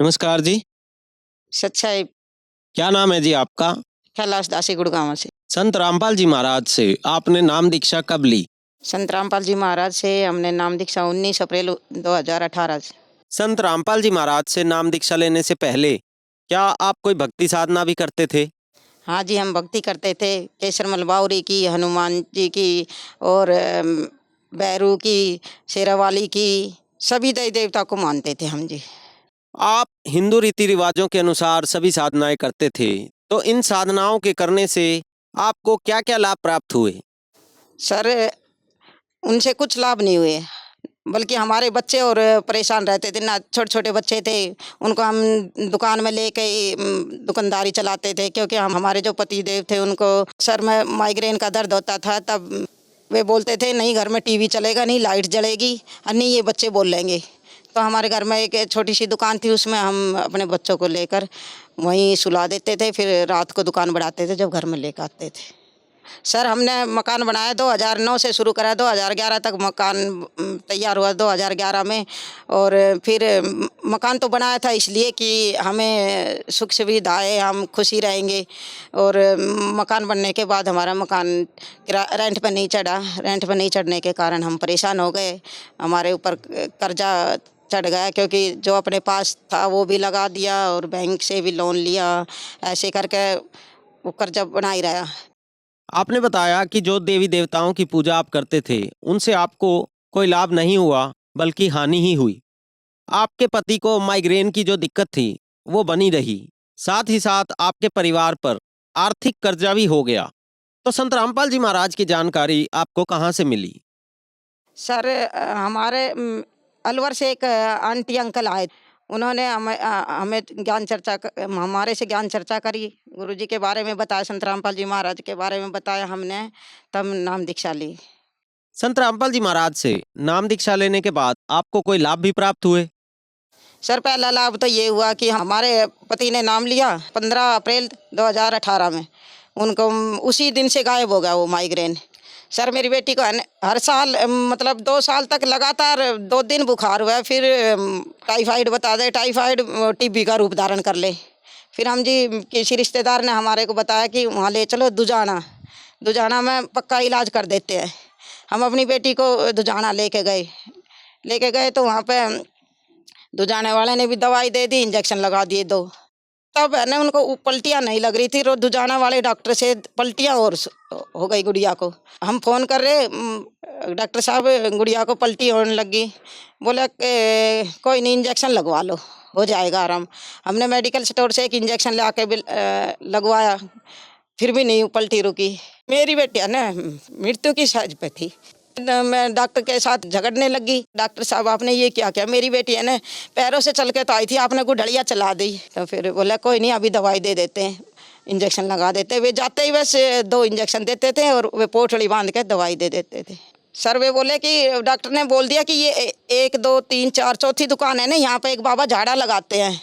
नमस्कार जी। सच्चाई क्या नाम है जी आपका? कैलाश दासी गुड़गांव से। संत रामपाल जी महाराज से आपने नाम दीक्षा कब ली? संत रामपाल जी महाराज से हमने नाम दीक्षा 19 अप्रैल 2018 से। संत रामपाल जी महाराज से नाम दीक्षा लेने से पहले क्या आप कोई भक्ति साधना भी करते थे? हाँ जी, हम भक्ति करते थे। केसरमल बावरी की, हनुमान जी की और बैरू की, शेरावाली की, सभी देवी देवता को मानते थे हम जी। आप हिंदू रीति रिवाजों के अनुसार सभी साधनाएं करते थे, तो इन साधनाओं के करने से आपको क्या-क्या लाभ प्राप्त हुए? सर, उनसे कुछ लाभ नहीं हुए, बल्कि हमारे बच्चे और परेशान रहते थे ना। छोटे छोटे बच्चे थे, उनको हम दुकान में लेके दुकानदारी चलाते थे, क्योंकि हम हमारे जो पति देव थे उनको सर में माइग्रेन का दर्द होता था। तब वे बोलते थे नहीं घर में टीवी चलेगा, नहीं लाइट जलेगी, और नहीं ये बच्चे बोल लेंगे। तो हमारे घर में एक छोटी सी दुकान थी, उसमें हम अपने बच्चों को लेकर वहीं सुला देते थे, फिर रात को दुकान बढ़ाते थे जब घर में लेकर आते थे। सर, हमने मकान बनाया 2009 से शुरू करा, 2011 तक मकान तैयार हुआ 2011 में। और फिर मकान तो बनाया था इसलिए कि हमें सुख सुविधाएँ, हम खुशी रहेंगे। और मकान बनने के बाद हमारा मकान रेंट पर नहीं चढ़ा। रेंट पर नहीं चढ़ने के कारण हम परेशान हो गए। हमारे ऊपर कर्जा चढ़ गया, क्योंकि जो अपने पास था वो भी लगा दिया और बैंक से भी लोन लिया। ऐसे करके वो कर्जा बना ही रहा। आपने बताया कि जो देवी देवताओं की पूजा आप करते थे, उनसे आपको कोई लाभ नहीं हुआ, बल्कि हानि ही हुई। आपके पति को माइग्रेन की जो दिक्कत थी, वो बनी रही। साथ ही साथ आपके परिवार पर आर्थिक कर्जा भी हो गया। तो संत रामपाल जी महाराज की जानकारी आपको कहाँ से मिली? सर, हमारे अलवर से एक आंटी अंकल आए। उन्होंने हमें हमारे से ज्ञान चर्चा करी, गुरुजी के बारे में बताया, संत रामपाल जी महाराज के बारे में बताया हमने, तब नाम दीक्षा ली। संत रामपाल जी महाराज से नाम दीक्षा लेने के बाद आपको कोई लाभ भी प्राप्त हुए? सर, पहला लाभ तो ये हुआ कि हमारे पति ने नाम लिया 15 अप्रैल 2018 में। उनको उसी दिन से गायब हो गया वो माइग्रेन। सर, मेरी बेटी को हर साल मतलब 2 साल तक लगातार 2 दिन बुखार हुआ, फिर टाइफाइड बता दे, टाइफाइड टीबी का रूप धारण कर ले। फिर हम जी किसी रिश्तेदार ने हमारे को बताया कि वहाँ ले चलो दुजाना, दुजाना में पक्का इलाज कर देते हैं। हम अपनी बेटी को दुजाना लेके गए तो वहाँ पे दुजाने वाले ने भी दवाई दे दी, इंजेक्शन लगा दिए 2। तब है ना उनको पलटियाँ नहीं लग रही थी। रोज दुजाना वाले डॉक्टर से पलटियाँ और हो गई गुड़िया को। हम फ़ोन कर रहे, डॉक्टर साहब गुड़िया को पलटी होने लगी। बोला कि कोई नहीं, इंजेक्शन लगवा लो, हो जाएगा आराम। हमने मेडिकल स्टोर से एक इंजेक्शन ला के लगवाया, फिर भी नहीं पलटी रुकी। मेरी बेटी है ना मृत्यु की साइज पे थी। मैं डॉक्टर के साथ झगड़ने लगी। डॉक्टर साहब आपने ये क्या किया? मेरी बेटी है ना पैरों से चल के तो आई थी, आपने गुठलियाँ चला दी। तो फिर बोला कोई नहीं, अभी दवाई दे देते हैं, इंजेक्शन लगा देते। वे जाते ही बस 2 इंजेक्शन देते थे और वे पोटली बांध के दवाई दे देते थे। सर, वे बोले कि डॉक्टर ने बोल दिया कि ये 1 2 3 4 चौथी दुकान है ना, यहाँ पे एक बाबा झाड़ा लगाते हैं,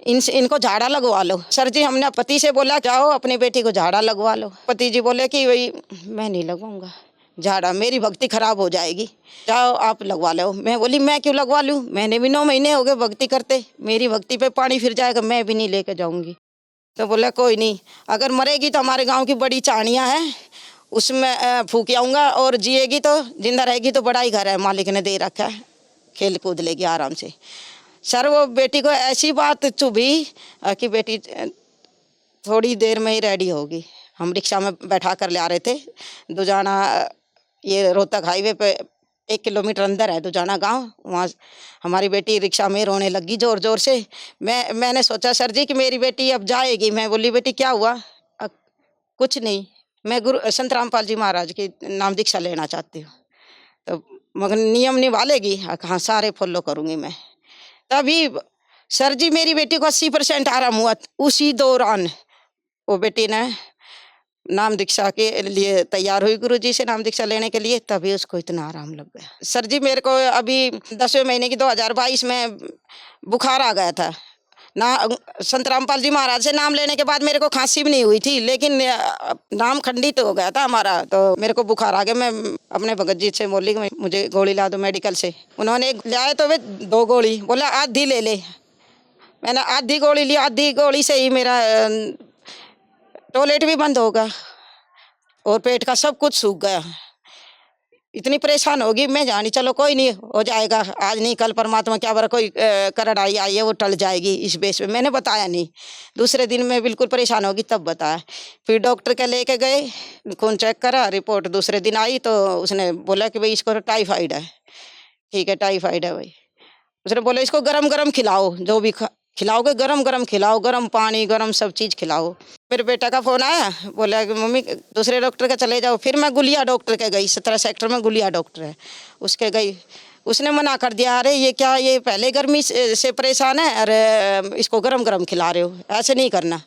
इनको झाड़ा लगवा लो। सर जी, हमने पति से बोला जाओ अपनी बेटी को झाड़ा लगवा लो। पति जी बोले कि वही मैं नहीं लगवाऊंगा झाड़ा, मेरी भक्ति खराब हो जाएगी, जाओ आप लगवा लो। मैं बोली मैं क्यों लगवा लूँ, मैंने भी 9 महीने हो गए भक्ति करते, मेरी भक्ति पे पानी फिर जाएगा, मैं भी नहीं लेके जाऊंगी। तो बोला कोई नहीं, अगर मरेगी तो हमारे गांव की बड़ी चाणियाँ हैं, उसमें फूक आऊँगा, और जिएगी तो जिंदा रहेगी तो बड़ा ही घर है मालिक ने दे रखा है, खेल कूद लेगी आराम से। सर, वो बेटी को ऐसी बात चुभी कि बेटी थोड़ी देर में ही रेडी होगी। हम रिक्शा में बैठा कर ले आ रहे थे दुजाना, ये रोहतक हाईवे पे 1 किलोमीटर अंदर है दुजाना गांव। वहाँ हमारी बेटी रिक्शा में रोने लगी ज़ोर ज़ोर से। मैंने सोचा सर जी कि मेरी बेटी अब जाएगी। मैं बोली बेटी क्या हुआ? कुछ नहीं, मैं गुरु संत रामपाल जी महाराज की नाम दीक्षा लेना चाहती हूँ। तो मगर नियम निभा लेगी? हाँ, सारे फॉलो करूँगी मैं। तभी सर जी मेरी बेटी को 80% आराम हुआ। उसी दौरान वो बेटी ने नाम दीक्षा के लिए तैयार हुई गुरुजी से नाम दीक्षा लेने के लिए, तभी उसको इतना आराम लग गया। सर जी, मेरे को अभी 10वें महीने की 2022 में बुखार आ गया था ना। संत रामपाल जी महाराज से नाम लेने के बाद मेरे को खांसी भी नहीं हुई थी, लेकिन नाम खंडित हो गया था हमारा, तो मेरे को बुखार आ गया। मैं अपने भगत जी से बोली कि मुझे गोली ला दो मेडिकल से। उन्होंने ले आए तो वे 2 गोली, बोला आधी ले ले। मैंने आधी गोली ली, आधी गोली से ही मेरा टॉयलेट भी बंद होगा और पेट का सब कुछ सूख गया। इतनी परेशान होगी मैं जानी, चलो कोई नहीं हो जाएगा, आज नहीं कल परमात्मा क्या बरा कोई करड़ आई है वो टल जाएगी, इस बेस पे मैंने बताया नहीं। दूसरे दिन मैं बिल्कुल परेशान होगी तब बताया। फिर डॉक्टर के लेके गए, खून चेक करा, रिपोर्ट दूसरे दिन आई तो उसने बोला कि भाई इसको टाइफाइड है। ठीक है टाइफाइड है भाई। उसने बोला इसको गरम गरम खिलाओ, जो भी खिलाओगे गरम गरम खिलाओ, गरम पानी गरम सब चीज़ खिलाओ। मेरे बेटा का फ़ोन आया, बोला कि मम्मी दूसरे डॉक्टर के चले जाओ। फिर मैं गुलिया डॉक्टर के गई, 17 सेक्टर में गुलिया डॉक्टर है, उसके गई। उसने मना कर दिया, अरे ये क्या, ये पहले गर्मी से परेशान है, अरे इसको गरम गरम खिला रहे हो, ऐसे नहीं करना।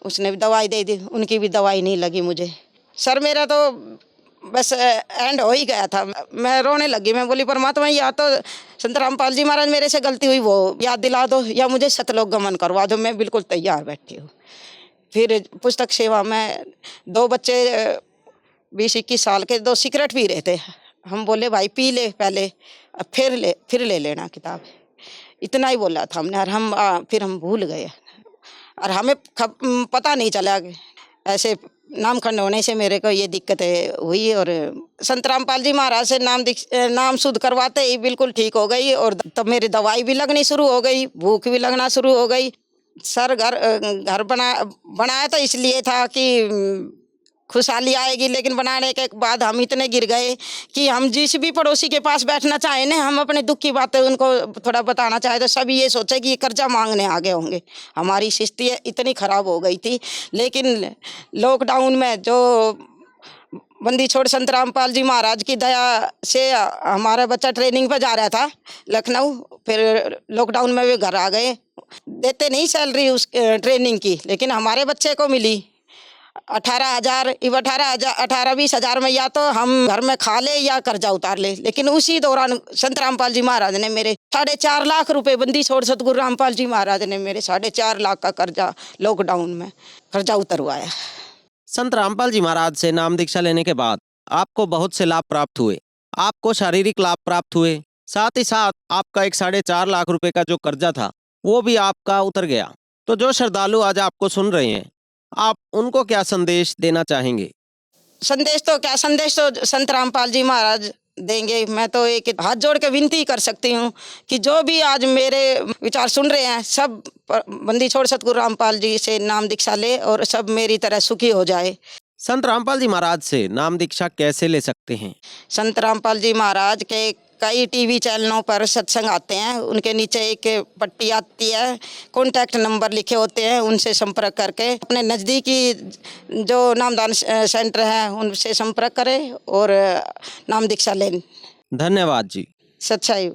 उसने भी दवाई दे दी, उनकी भी दवाई नहीं लगी मुझे। सर मेरा तो बस एंड हो ही गया था। मैं रोने लगी, मैं बोली परमात्मा या तो संत रामपाल जी महाराज मेरे से गलती हुई वो याद दिला दो, या मुझे सतलोक गमन करवा दो, मैं बिल्कुल तैयार बैठी हूँ। फिर पुस्तक सेवा में 2 बच्चे 20-21 साल के, 2 सिगरेट पी रहे थे। हम बोले भाई पी ले पहले, अब फिर ले लेना किताब, इतना ही बोला था हमने। और फिर हम भूल गए और हमें पता नहीं चला कि ऐसे नामखंड होने से मेरे को ये दिक्कतें हुई। और संत रामपाल जी महाराज से नाम शुद्ध करवाते ही बिल्कुल ठीक हो गई। और तब मेरी दवाई भी लगनी शुरू हो गई, भूख भी लगना शुरू हो गई। सर घर बनाया तो इसलिए था कि खुशहाली आएगी, लेकिन बनाने के बाद हम इतने गिर गए कि हम जिस भी पड़ोसी के पास बैठना चाहे ना, हम अपने दुख की बातें उनको थोड़ा बताना चाहे तो सभी ये सोचे कि ये कर्जा मांगने आ गए होंगे। हमारी स्थिति इतनी खराब हो गई थी। लेकिन लॉकडाउन में जो बंदी छोड़ संत रामपाल जी महाराज की दया से हमारा बच्चा ट्रेनिंग पर जा रहा था लखनऊ, फिर लॉकडाउन में वे घर आ गए। देते नहीं सैलरी उस ट्रेनिंग की, लेकिन हमारे बच्चे को मिली 18,000। इब 18-20 हज़ार में या तो हम घर में खा ले या कर्जा उतार ले। लेकिन उसी दौरान संत रामपाल जी महाराज ने मेरे 4.5 लाख रुपए, बंदी छोड़ सतगुरु रामपाल जी महाराज ने मेरे 4.5 लाख का कर्जा लॉकडाउन में कर्जा उतरवाया। संत रामपाल जी महाराज से नाम दीक्षा लेने के बाद आपको बहुत से लाभ प्राप्त हुए। आपको शारीरिक लाभ प्राप्त हुए, साथ ही साथ आपका एक 4.5 लाख रुपए का जो कर्जा था वो भी आपका उतर गया। तो जो श्रद्धालु आज आपको सुन रहे हैं, आप उनको क्या संदेश देना चाहेंगे? संदेश तो संत रामपाल जी महाराज देंगे। मैं तो एक हाथ जोड़ के विनती कर सकती हूँ कि जो भी आज मेरे विचार सुन रहे हैं, सब बंदी छोड़ सतगुरु रामपाल जी से नाम दीक्षा ले और सब मेरी तरह सुखी हो जाए। संत रामपाल जी महाराज से नाम दीक्षा कैसे ले सकते हैं? संत रामपाल जी महाराज के कई टीवी चैनलों पर सत्संग आते हैं, उनके नीचे एक पट्टी आती है, कॉन्टैक्ट नंबर लिखे होते हैं, उनसे संपर्क करके अपने नज़दीकी जो नामदान सेंटर है उनसे संपर्क करें और नाम दीक्षा लें। धन्यवाद जी। सच्चाई।